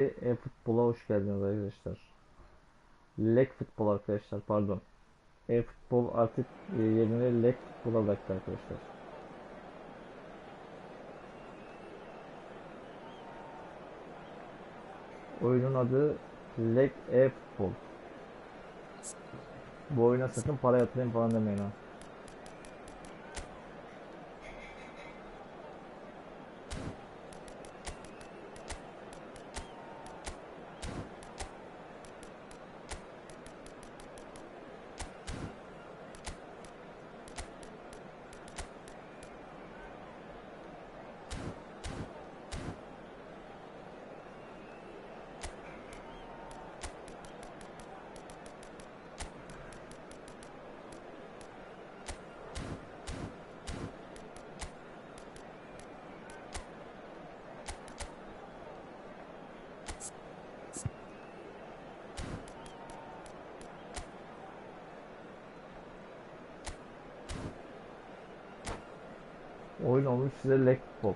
eFootball'a hoş geldiniz arkadaşlar. Leg futbol arkadaşlar, pardon. eFootball artık yerine leg futbola bıraktı arkadaşlar. Oyunun adı Leg eFootball. Bu oyuna sakın para yatırayım falan demeyin ha. Oyun olmuş size leg futbol.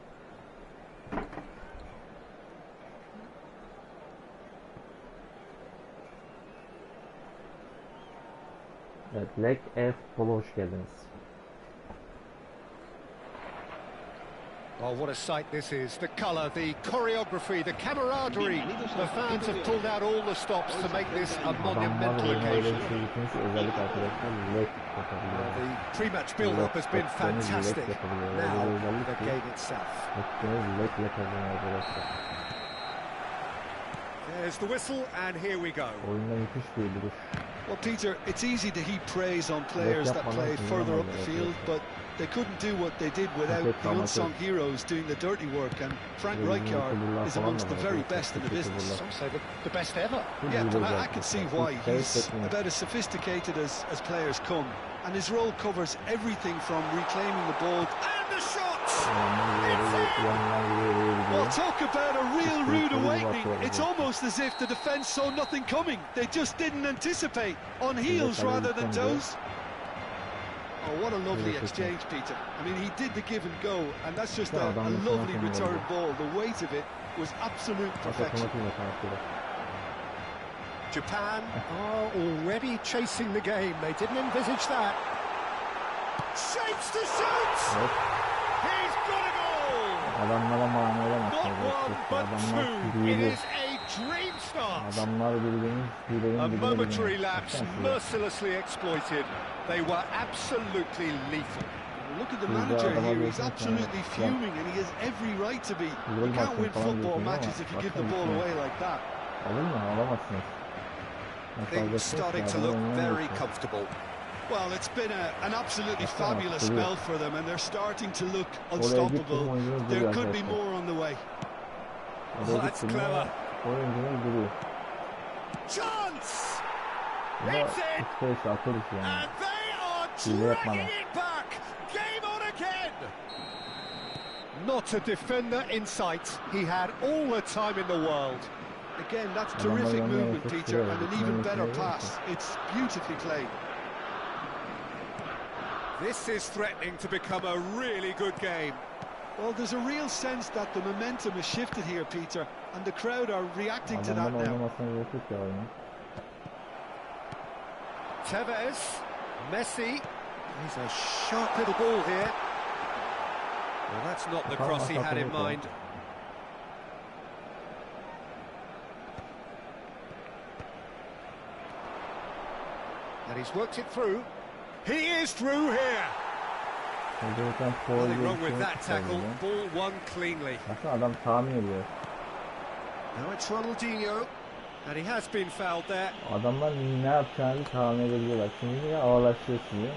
Evet, leg eFootball'a hoş geldiniz. Oh, what a sight this is. The colour, the choreography, the camaraderie. The fans have pulled out all the stops to make this a monumental occasion. The pre-match build-up has been fantastic. Now, the game itself. There's the whistle, and here we go. Well, Peter, it's easy to heap praise on players that played further up the field, but they couldn't do what they did without the unsung heroes doing the dirty work, and Frank Rijkaard is amongst the very best in the business. Some say the best ever. Yeah, and I can see why. He's about as sophisticated as players come, and his role covers everything from reclaiming the ball and the shot! Well, talk about a real rude awakening. It's almost as if the defence saw nothing coming. They just didn't anticipate, on heels rather than toes. Oh, what a lovely exchange, Peter. I mean, he did the give and go, and that's just a lovely return ball. The weight of it was absolute perfection. Japan are already chasing the game. They didn't envisage that. Shapes to shoot! He's got a goal! Not one, but two. It is a dream start. A momentary lapse mercilessly exploited. They were absolutely lethal. Look at the manager here, he's absolutely fuming, and he has every right to be. You can't win football matches if you give the ball away like that. Things starting to look very comfortable. Well, it's been an absolutely fabulous spell for them, and they're starting to look unstoppable. There could be more on the way. Oh, that's clever. Chance! It's in! And they are dragging it back! Game on again! Not a defender in sight. He had all the time in the world. Again, that's terrific movement, Peter, and an even better pass. It's beautifully played. This is threatening to become a really good game. Well, there's a real sense that the momentum has shifted here, Peter, and the crowd are reacting to that now. Tevez, Messi, he's a sharp little ball here. Well, that's not the cross he had in mind. And he's worked it through. He is through here. Nothing wrong with that tackle. Ball won cleanly. Now it's Ronaldinho. And he has been fouled there. Adamlar ne yapacağını tahmin edebiliyorlar. Şimdi niye ağırlaşıyorsunuz?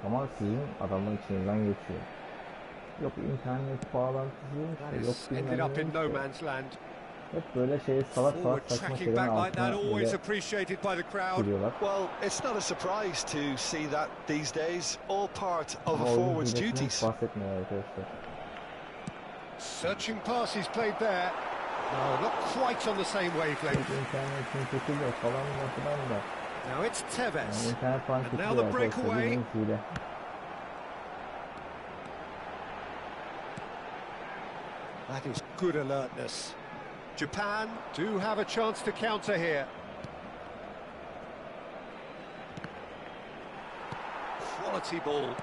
Ama sizin adamın içinden geçiyor. Yok internet bağlantısı, yok bilmem. Hep böyle salak saçma şeylerin altına giriyorlar. Well, it's not a surprise to see that these days. All part of a forward's duties. Bahsetmiyor arkadaşlar. Searching pass he's played there. No, not quite on the same wavelength. Now it's Tevez. And now the breakaway. That is good alertness. Japan do have a chance to counter here. Quality ball.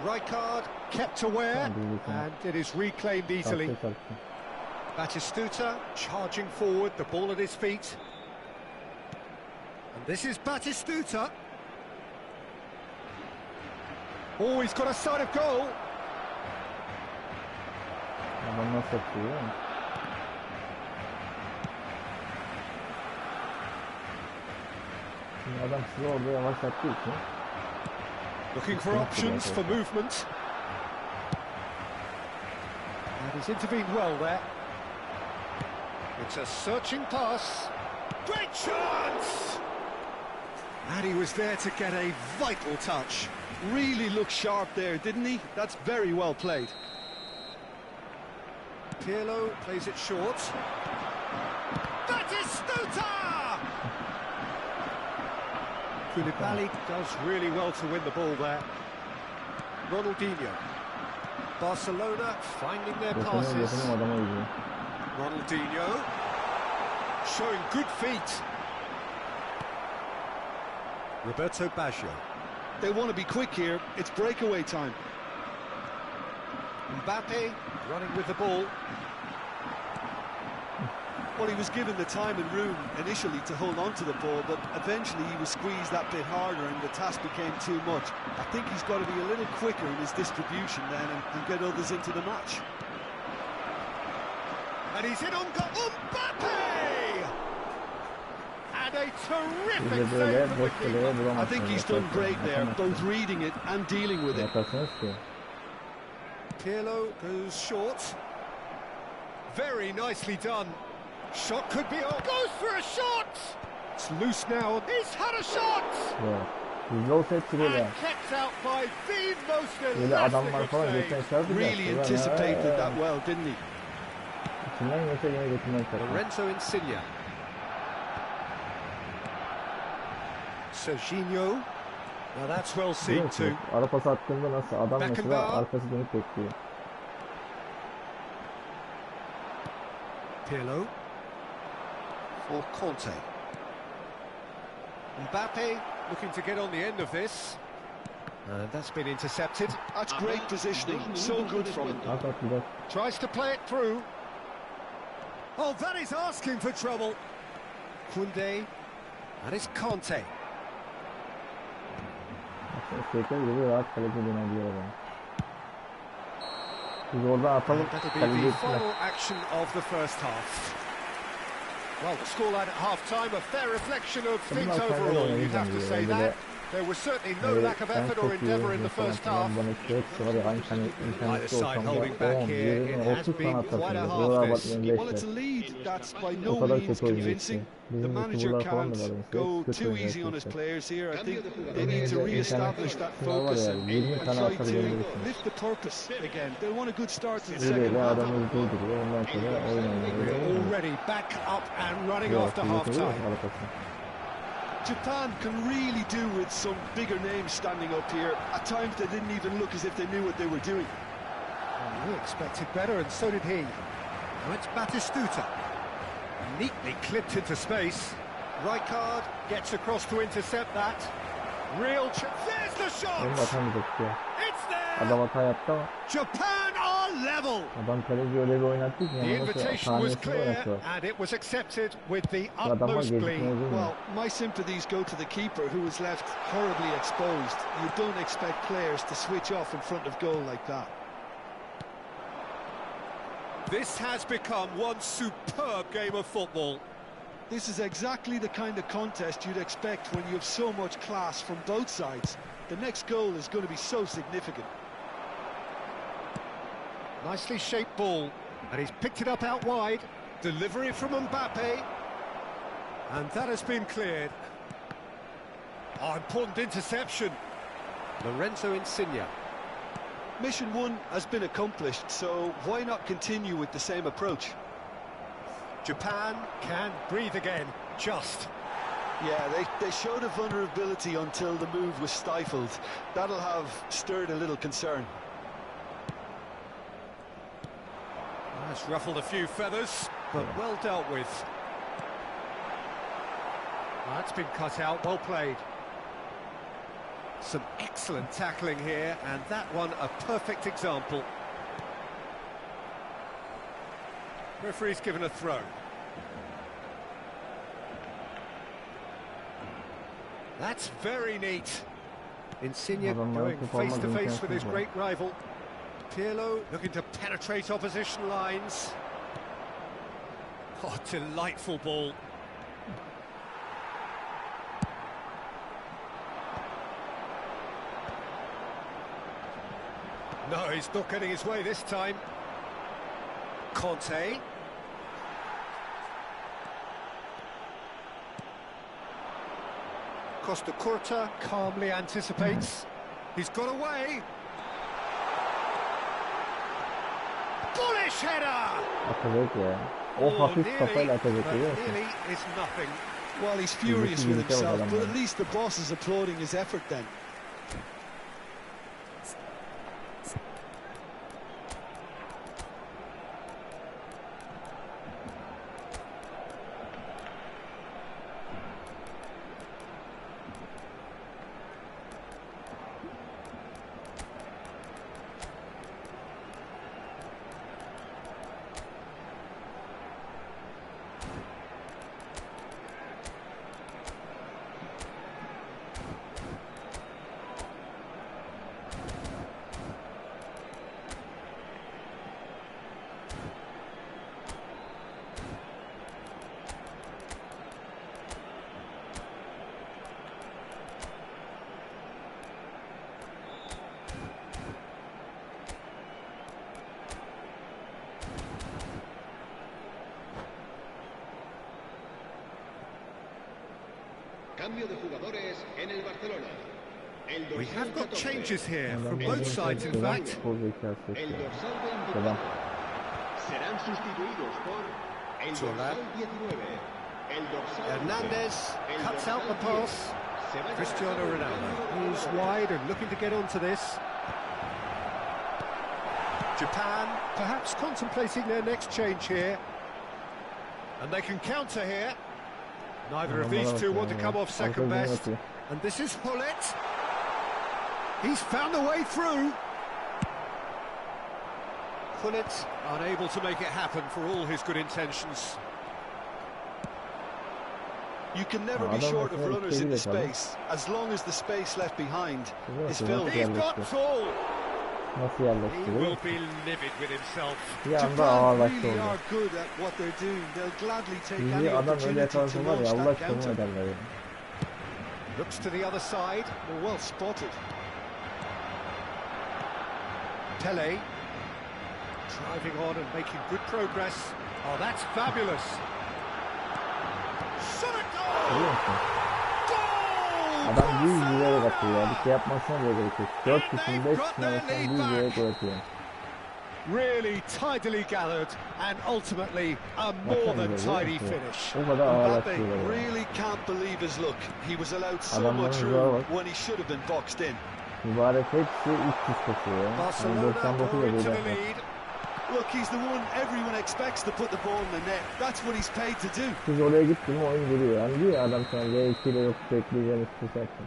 Rijkaard kept aware, and it is reclaimed easily. Batistuta charging forward, the ball at his feet. And this is Batistuta. Oh, he's got a sight of goal. Adam nasıl yapıyor? Şimdi adam sizi orada yavaşlattığı için. Looking for options for movement. And he's intervened well there. It's a searching pass. Great chance! And he was there to get a vital touch. Really looked sharp there, didn't he? That's very well played. Pirlo plays it short. Batistuta! Koulibaly does really well to win the ball there. Ronaldinho. Barcelona finding their passes. Ronaldinho showing good feet. Roberto Baggio. They want to be quick here. It's breakaway time. Mbappe running with the ball. Well, he was given the time and room initially to hold on to the ball, but eventually he was squeezed that bit harder and the task became too much. I think he's got to be a little quicker in his distribution then and get others into the match. And he's in on Mbappe! And a terrific save from the keeper. I think he's done great there, both reading it and dealing with it. Pirlo goes short. Very nicely done. Shot could be on. Goes for a shot! It's loose now. He's had a shot! And kept out by the most elastic save. Really anticipated that well, didn't he? Lorenzo Insigne. Serginho. Now that's well seen too. Ara pas attığında nasıl adam mesela arkası dönüp bekliyor. Pirlo. For Conte. Mbappe looking to get on the end of this. And that's been intercepted. That's great positioning, so good from him. Tries to play it through. Oh, that is asking for trouble. Koundé. That is Conte. That'll be the final action of the first half. Well, the scoreline at half-time, a fair reflection of things overall, you'd have to say that. There was certainly no lack of effort or endeavour in the first half. Either side holding back here, it has been quite a half this. Well, it's a lead that's by no means convincing. The manager can't go too easy on his players here. I think they need to re-establish that focus and try to lift the purpose again. They want a good start to the second half. We're already back up and running after half-time. Japan can really do with some bigger names standing up here. At times they didn't even look as if they knew what they were doing. Well, we expected better, and so did he. Now it's Batistuta. Neatly clipped into space. Rijkaard gets across to intercept that. Real chance. There's the shot! It's there! Japan are level! The invitation was clear, and it was accepted with the utmost glee. Well, my sympathies go to the keeper, who was left horribly exposed. You don't expect players to switch off in front of goal like that. This has become one superb game of football. This is exactly the kind of contest you'd expect when you have so much class from both sides. The next goal is going to be so significant. Nicely shaped ball, and he's picked it up out wide. Delivery from Mbappe. And that has been cleared. Oh, important interception. Lorenzo Insigne. Mission 1 has been accomplished, so why not continue with the same approach? Japan can breathe again, just. Yeah, they showed a vulnerability until the move was stifled. That'll have stirred a little concern. That's ruffled a few feathers, but well dealt with. That's been cut out, well played. Some excellent tackling here, and that one a perfect example. Referee's given a throw. That's very neat. Insigne going face to face with his great rival. Pirlo looking to penetrate opposition lines. Oh, delightful ball. No, he's not getting his way this time. Conte. Costa Curta calmly anticipates. He's got away. Bullish header! Atacak ya. O hafif kafayla atacak but biliyor musun? nearly is nothing. Well, he's furious with himself, but at least the boss is applauding his effort then. Cambio de jugadores en el Barcelona. We have got changes here from both sides, in fact. El dorsal 24 serán sustituidos por el dorsal 19. El dorsal Hernandez cuts out the pass. Cristiano Ronaldo is wide and looking to get onto this. Japan perhaps contemplating their next change here. And they can counter here. Neither of these two want to come off second best. And this is Hileci. He's found a way through. Hileci unable to make it happen for all his good intentions. You can never be short of runners in the space, as long as the space left behind is filled. He's got tall. Nasıl He yerleştiriyor? will be livid with himself. Bir anda Japan ağırlaştı really oldu. are good at what they're doing. They'll gladly take any Bizi adam öyle opportunity to yakalasın var ya launch Allah that aşkına counter. ederler ya. Looks to the other side. Well spotted. Pele driving on and making good progress. Oh, that's fabulous. Shot it Görüyor goal! musun? Goal! Adam 100 liraya atıyor ya. Bir şey yapmasına bile gerek yok. 4 kişinin 5 kişinin arasında 100 liraya gol atıyor. Really tidily gathered and ultimately a more than tidy finish. O kadar Mbappe ağırlaştırıyorlar ya. really can't believe his luck. He was allowed so Adamların much uzağa room bak. when he should have been boxed in. Mübarek hepsi 300 koşuyor ya. Yani Barcelona 99 go into yazıyor. the lead. Look, he's the one everyone expects to put the ball in the net. That's what he's paid to do. Siz oraya gittin mi oyun duruyor. Yani diyor ya adam sana L2 ile yok bekleyeceğini istiyorsun.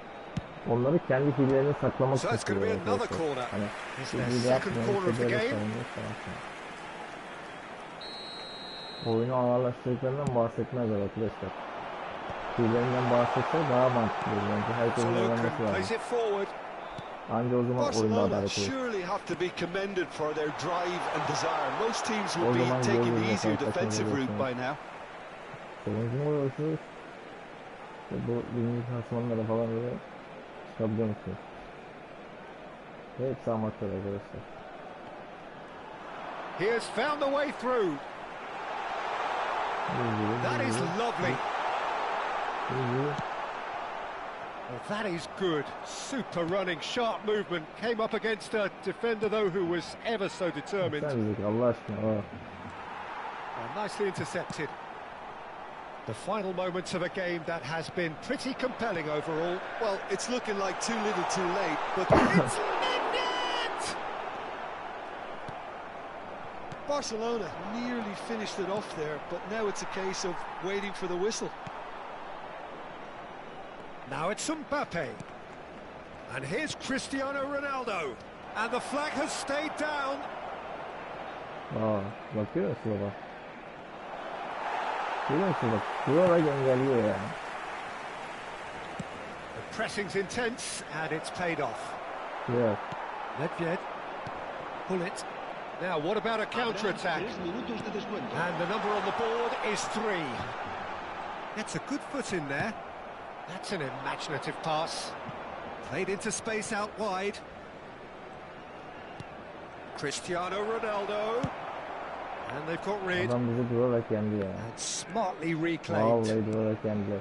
Onları kendi hilelerini saklamak So that's going to be istiyor. another corner. Hani It's bu their hile second yapmıyor, corner of işte the böyle game. savunuyor falan filan. Oyunu ağırlaştırdıklarından bahsetmezler arkadaşlar. Hilelerinden bahsetse daha mantıklı olur bence. So Herkesin Luke öğrenmesi plays lazım. it forward. Anca o zaman oyunda Barcelona adalet olur. surely have to be commended for their drive and desire. Most teams O would be zaman taking görürüz the easier mesela defensive route takımı by now. Sonuncu mu oluyorsunuz? İşte bu birinci klasmanlara falan böyle çıkabiliyor musunuz? Ve hepsi amatör arkadaşlar. He has found a way through. That is lovely. Oh, that is good. Super running, sharp movement. Came up against a defender, though, who was ever so determined. Sen dedik Allah aşkına. Oh, nicely intercepted. The final moments of a game that has been pretty compelling overall. Well, it's looking like too little too late, but It's ended! Barcelona nearly finished it off there, but now it's a case of waiting for the whistle. Now it's Mbappe. And here's Cristiano Ronaldo. And the flag has stayed down. Bakıyor musun baba? Görüyor musun bak? Burarak engelliyor yani. The pressing's intense and it's paid off. Evet. Nedved. Pull it. Now, what about a counter-attack? And the number on the board is 3. That's a good foot in there. That's an imaginative pass. Played into space out wide. Cristiano Ronaldo. And they've got rid. Adam bizi durarak yendi ya. And smartly reclaimed. Vallahi durarak yendiler.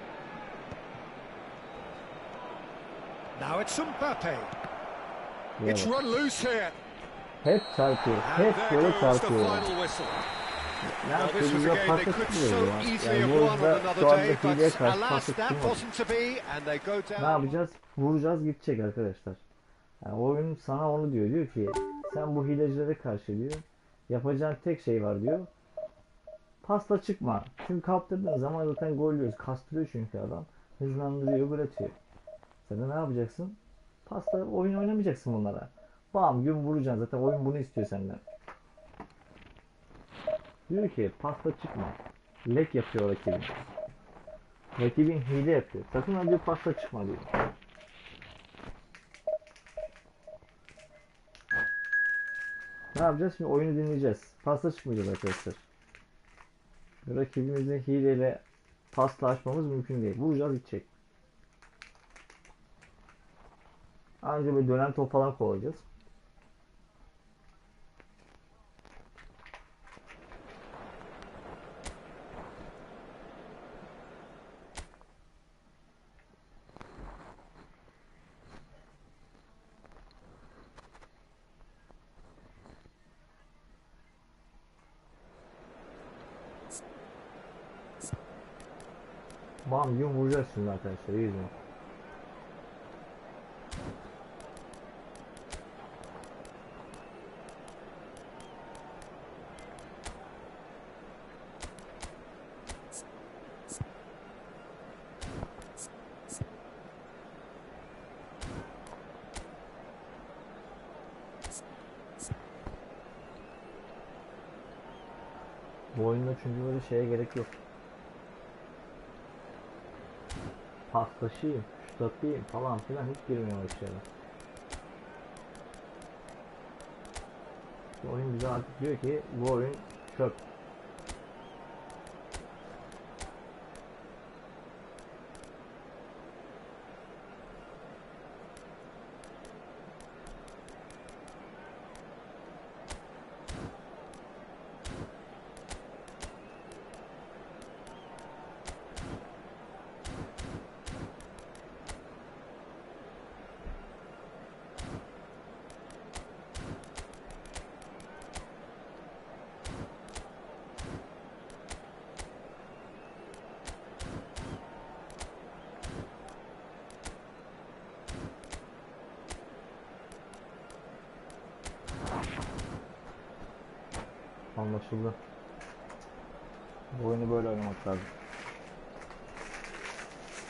Now it's Mbappe. It's run loose here. Hep çarpıyor. Hep böyle çarpıyor. Ne yapıyor? Bize pasta çıkmıyor ya. Yani bu yüzden şu anda hileye karşı pasta çıkmıyor. Ne yapacağız? Vuracağız, gidecek arkadaşlar. Yani oyun sana onu diyor. Diyor ki sen bu hilecilere karşı diyor. Yapacağın tek şey var diyor. Pasta çıkma. Çünkü kaptırdığın zaman zaten gol yiyoruz. Kastırıyor çünkü adam. Hızlandırıyor, gol atıyor. Sen de ne yapacaksın? Pasta oyun oynamayacaksın bunlara. Bam gün vuracaksın. Zaten oyun bunu istiyor senden. Diyor ki pasta çıkma. Lek yapıyor rakibin. Rakibin hile yapıyor. Sakın ha diyor pasta çıkma diyor. Ne yapacağız? Şimdi oyunu dinleyeceğiz. Pasta çıkmayacağız arkadaşlar. Rakibimizin hileyle pasta açmamız mümkün değil. Vuracağız, gidecek. Ancak böyle dönen top falan kovalayacağız. Bam gün vuracağız şimdi arkadaşlar. İyi mi? Bu oyunda çünkü böyle şeye gerek yok. Paslaşayım, şutlatayım falan filan hiç girmiyor o işlere. Bu oyun bize artık diyor ki bu oyun çöp. Anlaşıldı. Bu oyunu böyle oynamak lazım.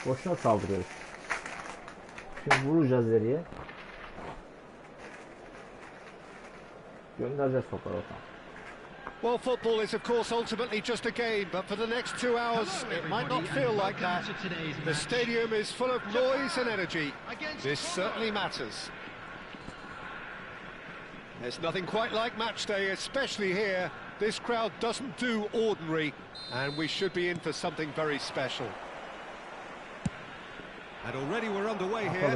Boşuna saldırıyoruz. Şimdi vuracağız ileriye. Göndereceğiz topları ortadan. Well, football is of course ultimately just a game, but for the next 2 hours it might not feel like that. The stadium is full of noise and energy. This certainly matters. There's nothing quite like match day, especially here. This crowd doesn't do ordinary, and we should be in for something very special. And already we're underway here.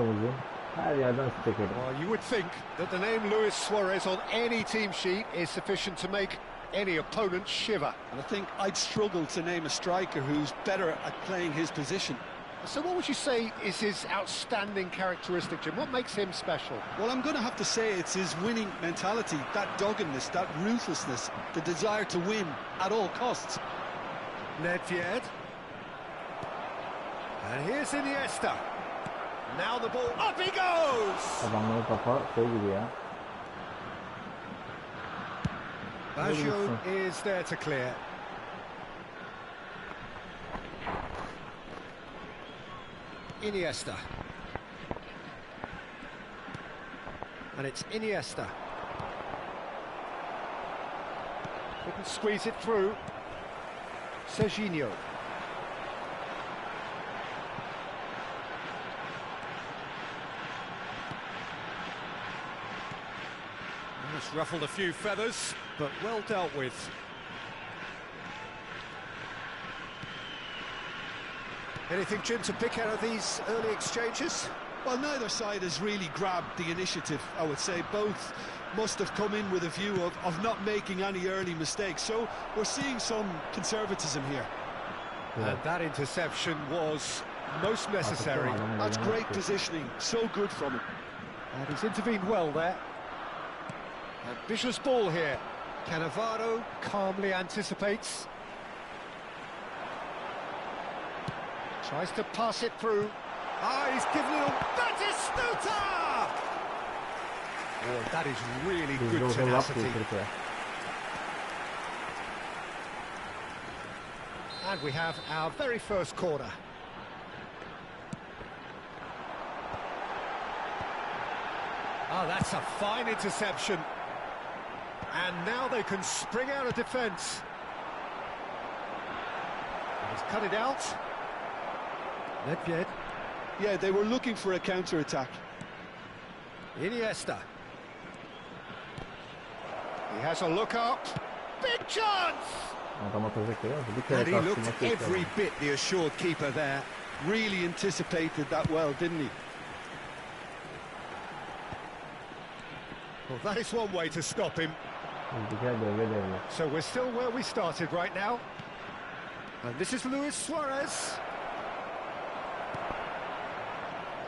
Her yerden çekelim. Well, you would think that the name Luis Suarez on any team sheet is sufficient to make any opponent shiver. And I think I'd struggle to name a striker who's better at playing his position. So what would you say is his outstanding characteristic, Jim? What makes him special? Well, I'm going to have to say it's his winning mentality, that doggedness, that ruthlessness, the desire to win at all costs. Nedved. And here's Iniesta. Now the ball, up he goes! Adamların kafa şey gibi ya. Baggio is there to clear. Iniesta. And it's Iniesta. Couldn't squeeze it through. Serginho. Just ruffled a few feathers, but well dealt with. Anything, Jim, to pick out of these early exchanges? Well, neither side has really grabbed the initiative, I would say. Both must have come in with a view of not making any early mistakes. So we're seeing some conservatism here. Yeah. And that interception was most necessary. That's great positioning, so good from him. And he's intervened well there. Ambitious ball here. Cannavaro calmly anticipates. Tries to pass it through. Ah, he's given it a... That is Stuta! Oh, that is really good tenacity. And we have our very first corner. Oh, that's a fine interception. And now they can spring out of defence. He's cut it out. Nedved. Yeah, they were looking for a counter-attack. Iniesta. He has a look up. Big chance! And he looked every bit the assured keeper there. Really anticipated that well, didn't he? Well, that is one way to stop him. So we're still where we started right now. And this is Luis Suarez.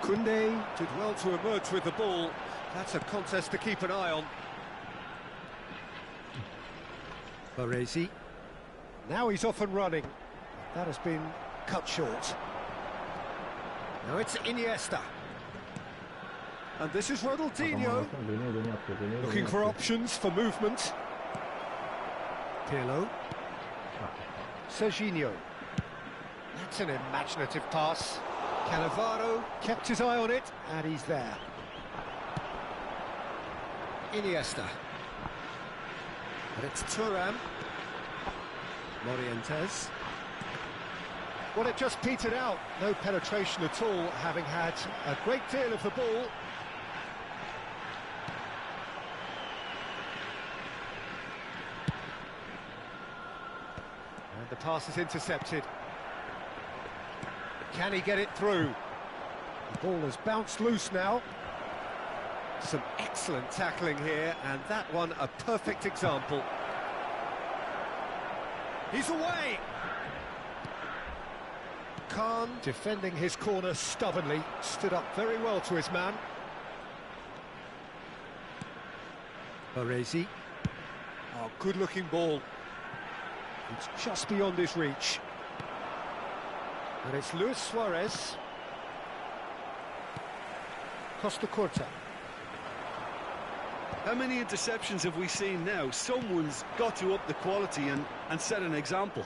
Koundé did well to emerge with the ball. That's a contest to keep an eye on. Baresi. Now he's off and running. That has been cut short. Now it's Iniesta. And this is Ronaldinho. Looking for options for movement. Pirlo. Serginho. That's an imaginative pass. Cannavaro kept his eye on it, and he's there. Iniesta. And it's Thuram. Morientes. Well, it just petered out. No penetration at all, having had a great deal of the ball. And the pass is intercepted. Can he get it through? The ball has bounced loose now. Some excellent tackling here, and that one a perfect example. He's away! Khan, defending his corner stubbornly, stood up very well to his man. Baresi. Oh, good-looking ball. It's just beyond his reach. And it's Luis Suarez. Costa Curta. How many interceptions have we seen now? Someone's got to up the quality and set an example.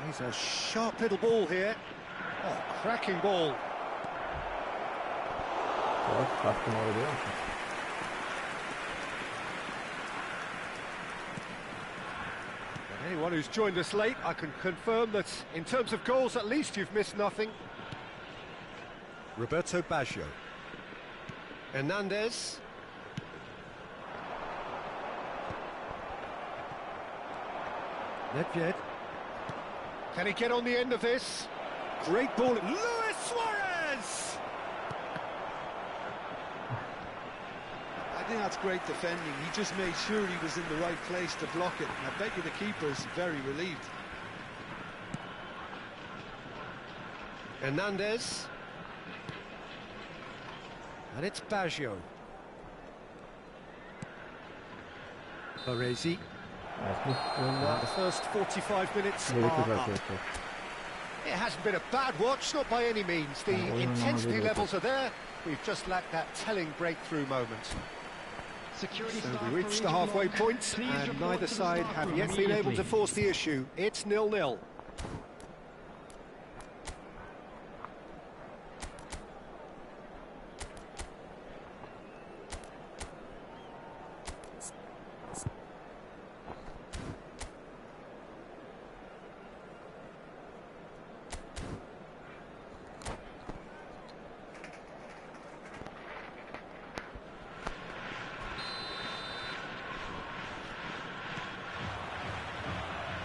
He's a sharp little ball here. Oh, cracking ball. And anyone who's joined us late, I can confirm that in terms of goals, at least you've missed nothing. Roberto Baggio. Hernandez. Nedved. Can he get on the end of this? Great ball. Luis Suarez! I think that's great defending. He just made sure he was in the right place to block it. And I bet you the keeper's very relieved. Hernandez. And it's Baggio. Baresi. The first 45 minutes are up. It hasn't been a bad watch, not by any means. The intensity levels are there. We've just lacked that telling breakthrough moment. So we reached the halfway point, and neither side have yet been able to force the issue. It's 0-0.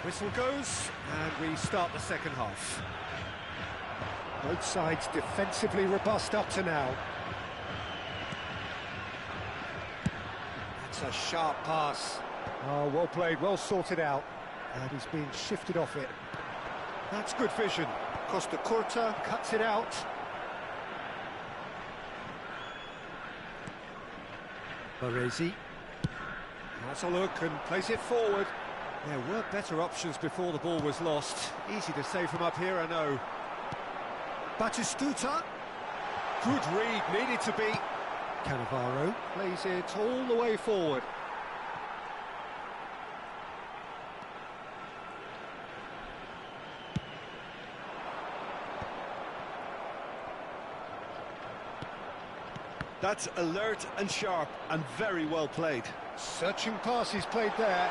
Whistle goes, and we start the second half. Both sides defensively robust up to now. That's a sharp pass. Oh, well played, well sorted out. And he's being shifted off it. That's good vision. Costa Curta cuts it out. Baresi has a look and plays it forward. There were better options before the ball was lost. Easy to say from up here, I know. Batistuta. Good read, needed to be. Cannavaro plays it all the way forward. That's alert and sharp and very well played. Searching pass he's played there.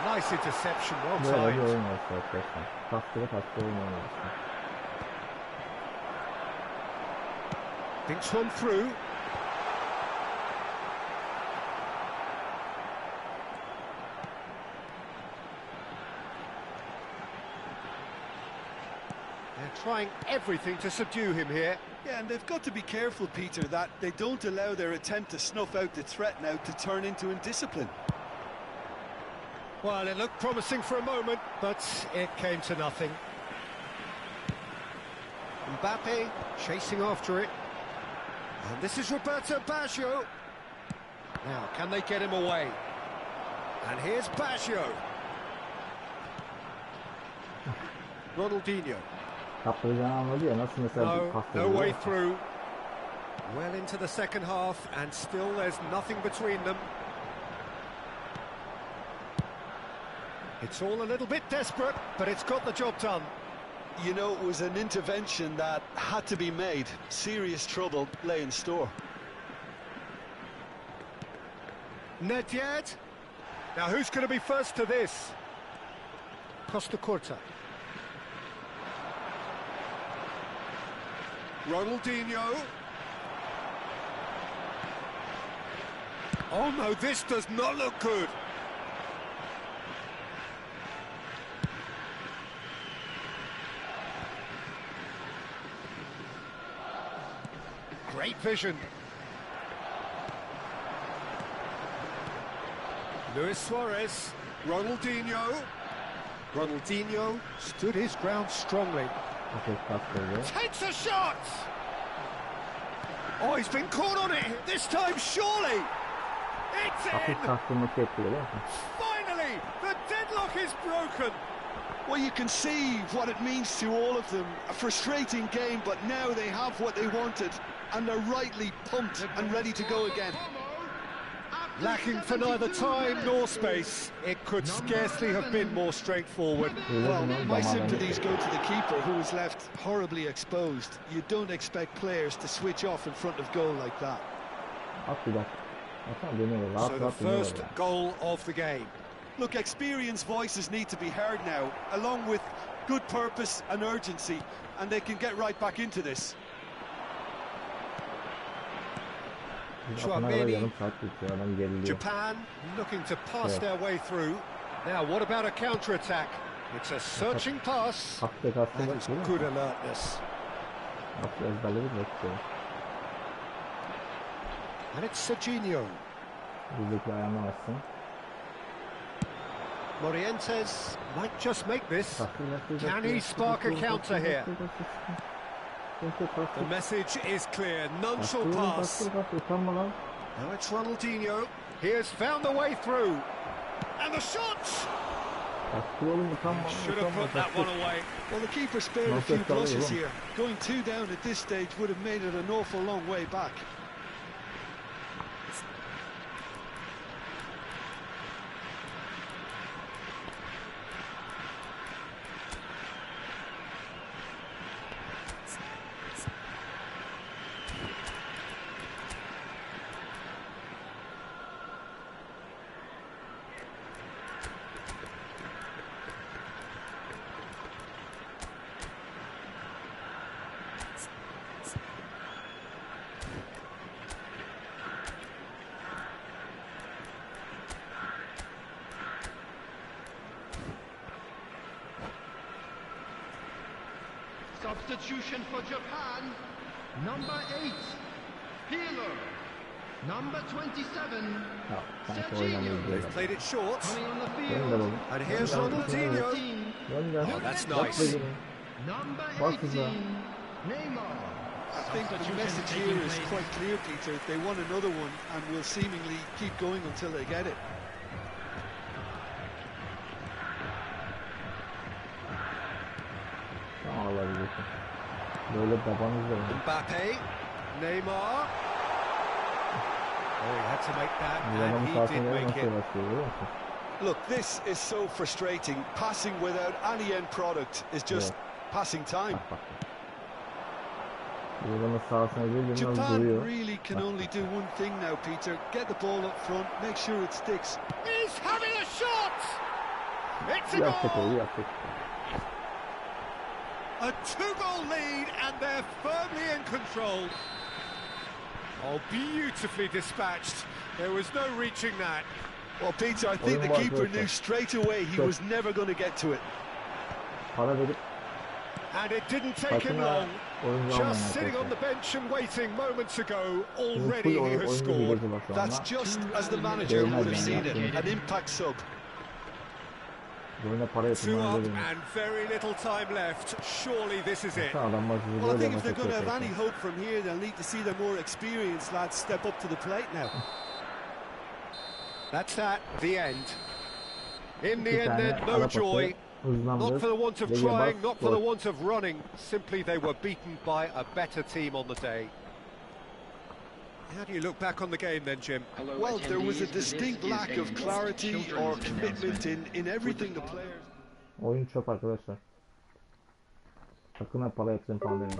Nice interception, well Böyle bir timed. oyun olsa arkadaşlar. Paslı oyun olsa. Thinks one through. They're trying everything to subdue him here. Yeah, and they've got to be careful, Peter, that they don't allow their attempt to snuff out the threat now to turn into indiscipline. Well, it looked promising for a moment, but it came to nothing. Mbappe chasing after it. And this is Roberto Baggio. Now, can they get him away? And here's Baggio. Ronaldinho. Kaptıracağını anladı ya, nasıl mesela No way through. Well into the second half, and still there's nothing between them. It's all a little bit desperate, but it's got the job done. You know, it was an intervention that had to be made. Serious trouble lay in store. Nedved. Now who's going to be first to this? Costa Curta. Ronaldinho. Oh no, this does not look good. Great vision. Luis Suarez. Ronaldinho. Ronaldinho stood his ground strongly. Takes a shot! Oh, he's been caught on it, this time surely! It's in! Finally, the deadlock is broken! Well, you can see what it means to all of them. A frustrating game, but now they have what they wanted, and they're rightly pumped and ready to go again. Lacking for neither time nor space. It could scarcely have been more straightforward. Well, my sympathies go to the keeper, who was left horribly exposed. You don't expect players to switch off in front of goal like that. So the first goal of the game. Look, experienced voices need to be heard now, along with good purpose and urgency, and they can get right back into this. Japan looking to pass their way through. Now, what about a counter-attack? It's a searching pass. That is good alertness. And it's Serginho. Morientes might just make this. Can he spark a counter here? The message is clear, none shall pass. Now it's Ronaldinho. He has found the way through. And the shot! Should have put that one away. Well, the keeper spared a few crosses here. Going two down at this stage would have made it an awful long way back. Substitution for Japan. Number 8. Healer. Number 27. Ya sanki Serginho. oynamıyor They've played it short. Coming on the Gönder field. oğlum. And here's Gönder. Ronaldinho. Gönder. Oh, that's Yap nice. dediğini. Number Bak kıza. 18. Neymar. I think the message here is quite clear, Peter. They want another one and will seemingly keep going until they get it. Tamam alabilirsin. Böyle babanız da var. Mbappe. Neymar. Oh, he had to make that, Bir adamın and he sahasına did göre make nasıl it. başlıyor görüyor musun? Look, this is so frustrating. Passing without any end product is just passing time. Bak bak. Bir adamın sahasına girdiğinde nasıl Japan duruyor. really can only do one thing now, Peter. Get the ball up front, make sure it sticks. He's having a shot. It's a Yapacak goal. oğlu yapacak. A 2-goal lead, and they're firmly in control. Oh, beautifully dispatched. There was no reaching that. Well, Peter, I think the keeper knew straight away he was never going to get to it. Para verip And it didn't take him takına long. oyuncu almayan Just sitting on the arkadaşlar. bench and waiting moments ago, Bizim already full he has oyuncu scored. hileci var şu That's anda. just as the manager would have seen it, an impact sub. Oyuna para 2 yatırmaya up veriyor. and very little time left. Surely this is it. Adam maçı Well, I böyle think if maç they're going to have yapıyor. any hope from here, they'll need to see their more experienced lads step up to the plate now. That's that, the end. In the İki end tane then, no ara pası joy. hızlandır. Not for the want of Lige trying, bas, not for the gol. want of running. Simply they were beaten by a better team on the day. How do you look back on the game then, Jim? Well, there was a distinct lack of clarity or commitment in everything the players... Oyun çöp arkadaşlar. Sakın ha para yatırın falan demeyin.